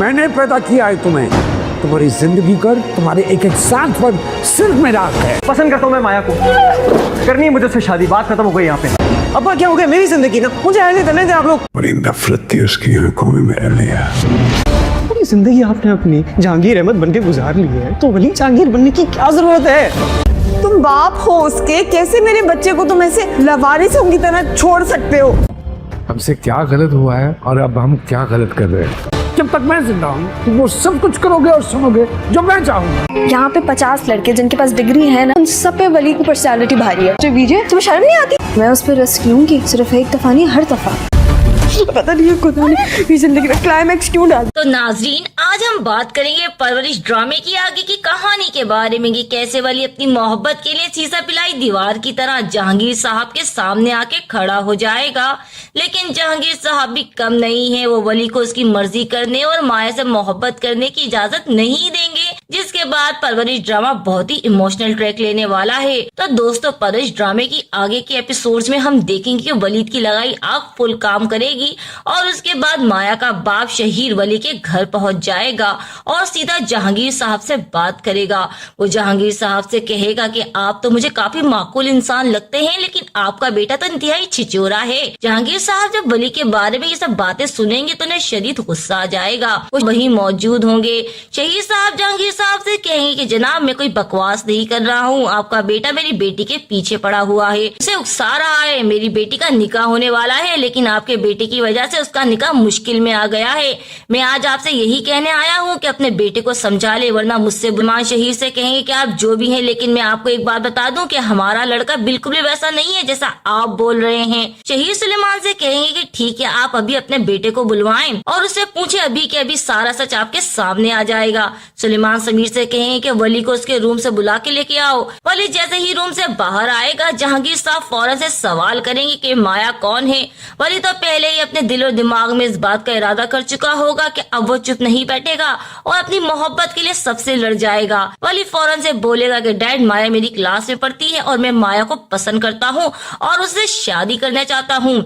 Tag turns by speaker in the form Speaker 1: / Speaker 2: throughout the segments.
Speaker 1: मैंने पैदा किया है तुम्हें। तुम्हारी जिंदगी कर तुम्हारे एक एक सांस पर सिर्फ मेरा हक है।
Speaker 2: पसंद करता हूँ मैं माया को, करनी है मुझे उससे शादी, बात खत्म हो गई यहाँ पे। अब्बा क्या हो गया, मेरी जिंदगी ना, मुझे ऐसे करने थे आप लोग।
Speaker 1: बड़ी नफरत थी उसकी आंखों में मेरे लिए।
Speaker 2: पूरी जिंदगी आपने अपनी जहांगीर अहमद बनके गुजार ली है, तो वली जहांगीर बनने की क्या जरूरत है?
Speaker 3: तुम बाप हो उसके, कैसे मेरे बच्चे को तुम ऐसे लवारिसों की तरह छोड़ सकते हो?
Speaker 1: हमसे क्या गलत हुआ है और अब हम क्या गलत कर रहे हैं? जब तक मैं जिंदा हूँ तुम वो सब कुछ करोगे और सुनोगे जो मैं चाहूँगा।
Speaker 4: यहाँ पे 50 लड़के जिनके पास डिग्री है ना, उन सब पे वली की पर्सनालिटी भारी है। जो विजय, तुम्हें शर्म नहीं आती? मैं उस पर रिस्क लूंगी, सिर्फ एक दफा नहीं, हर दफा।
Speaker 3: पता नहीं खुदा ने मेरी जिंदगी में क्लाइमैक्स क्यों डाल।
Speaker 5: तो नाजरीन, आज हम बात करेंगे परवरिश ड्रामे की आगे की कहानी के बारे में कि कैसे वली अपनी मोहब्बत के लिए शीशा पिलाई दीवार की तरह जहांगीर साहब के सामने आके खड़ा हो जाएगा। लेकिन जहांगीर साहब भी कम नहीं है, वो वली को उसकी मर्जी करने और माया से मोहब्बत करने की इजाजत नहीं देंगे, जिसके बाद परवरिश ड्रामा बहुत ही इमोशनल ट्रैक लेने वाला है। तो दोस्तों, परवरिश ड्रामे की आगे के एपिसोड्स में हम देखेंगे कि वलीद की लगाई आग फुल काम करेगी और उसके बाद माया का बाप शहीर वली के घर पहुंच जाएगा और सीधा जहांगीर साहब से बात करेगा। वो जहांगीर साहब से कहेगा कि आप तो मुझे काफी माकूल इंसान लगते हैं, लेकिन आपका बेटा तो इंतहाई छिचोरा है। जहांगीर साहब जब वली के बारे में ये सब बातें सुनेंगे तो उन्हें शदीद गुस्सा आ जाएगा। वो वहीं मौजूद होंगे। शहीर साहब जहांगीर साहब से कहेंगे कि जनाब, मैं कोई बकवास नहीं कर रहा हूँ, आपका बेटा मेरी बेटी के पीछे पड़ा हुआ है, उसे उकसा रहा है। मेरी बेटी का निकाह होने वाला है, लेकिन आपके बेटे की वजह से उसका निकाह मुश्किल में आ गया है। मैं आज आपसे यही कहने आया हूँ कि अपने बेटे को समझा ले, वरना मुझसे बुलमान। शहीर से कहेंगे कि आप जो भी हैं, लेकिन मैं आपको एक बात बता दूं कि हमारा लड़का बिल्कुल भी वैसा नहीं है जैसा आप बोल रहे हैं। शहीर सुलेमान से कहेंगे कि ठीक है, आप अभी अपने बेटे को बुलवाएं और उससे पूछे अभी के अभी सारा सच आपके सामने आ जाएगा। सुलेमान समीर से कहेंगे कि वली को उसके रूम से बुला के लेके आओ। वली जैसे ही रूम से बाहर आएगा, जहांगीर साहब फौरन से सवाल करेंगे कि माया कौन है। वली तो पहले ही अपने दिल और दिमाग में इस बात का इरादा कर चुका होगा कि अब वो चुप नहीं बैठेगा और अपनी मोहब्बत के लिए सबसे लड़ जाएगा। वली फौरन से बोलेगा कि डैड, माया मेरी क्लास में पढ़ती है और मैं माया को पसंद करता हूँ और उससे शादी करना चाहता हूँ।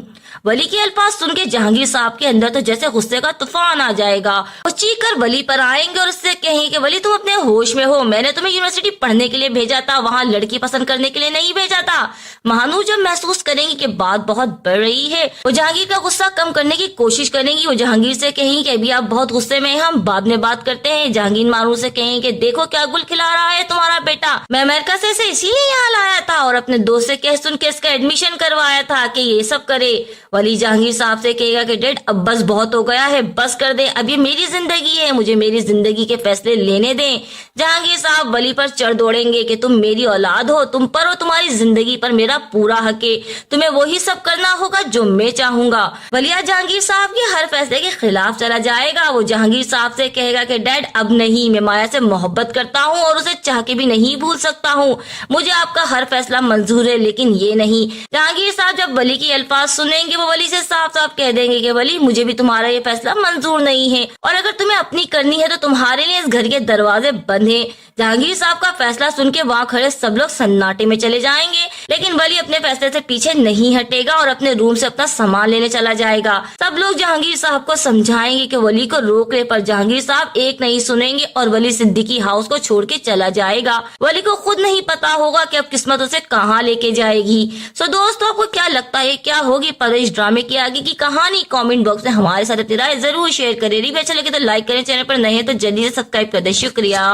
Speaker 5: वली के अल्फाज सुन के जहांगीर साहब के अंदर तो जैसे गुस्से का तूफान आ जाएगा। वो चीख कर वली पर आएंगे और उससे कहेंगे कि वली, तुम अपने होश में हो, मैंने तुम्हें यूनिवर्सिटी पढ़ने के लिए भेजा था, वहाँ लड़की पसंद करने के लिए नहीं भेजा था। महानू जब महसूस करेंगी कि बात बहुत बढ़ रही है, वो जहांगीर का गुस्सा कम करने की कोशिश करेंगी। वो जहांगीर से कहेंगी कि अभी आप बहुत गुस्से में हैं, हम बाद में बात करते हैं। जहांगीर मानू से कहेंगे कि देखो क्या गुल खिला रहा है तुम्हारा बेटा, मैं अमेरिका से इसे इसीलिए यहाँ लाया था और अपने दोस्त से कह सुन के इसका एडमिशन करवाया था कि ये सब करे। वली जहांगीर साहब से कहेगा कि डैड, अब बस बहुत हो गया है, बस कर दे, अब ये मेरी जिंदगी है, मुझे मेरी जिंदगी के फैसले लेने दें। जहांगीर साहब वली पर चढ़ दौड़ेंगे कि तुम मेरी औलाद हो, तुम पर और तुम्हारी जिंदगी पर मेरा पूरा हक है, तुम्हें वही सब करना होगा जो मैं चाहूंगा। वलिया जहांगीर साहब के हर फैसले के खिलाफ चला जाएगा। वो जहांगीर साहब से कहेगा कि डैड, अब नहीं, मैं माया से मोहब्बत करता हूँ और उसे चाह के भी नहीं भूल सकता हूँ, मुझे आपका हर फैसला मंजूर है, लेकिन ये नहीं। जहांगीर साहब जब वली की अल्फाज सुनेंगे, वो वली से साफ साफ कह देंगे कि वली, मुझे भी तुम्हारा ये फैसला मंजूर नहीं है और अगर तुम्हें अपनी करनी है तो तुम्हारे लिए इस घर के दरवाजे बंद हैं। जहांगीर साहब का फैसला सुन के वहाँ खड़े सब लोग सन्नाटे में चले जाएंगे, लेकिन वली अपने फैसले से पीछे नहीं हटेगा और अपने रूम से अपना सामान लेने चला जाएगा। सब लोग जहांगीर साहब को समझाएंगे कि वली को रोक ले, पर जहांगीर साहब एक नहीं सुनेंगे और वली सिद्दीकी हाउस को छोड़ के चला जाएगा। वली को खुद नहीं पता होगा कि अब किस्मत उसे कहाँ लेके जाएगी। सो दोस्तों, आपको क्या लगता है क्या होगी परवरिश ड्रामे की आगे की कहानी? कमेंट बॉक्स में हमारे साथ अपनी राय जरूर शेयर करें। वीडियो अच्छा लगे तो लाइक करें, चैनल पर नए हैं तो जल्दी से सब्सक्राइब कर दें। शुक्रिया।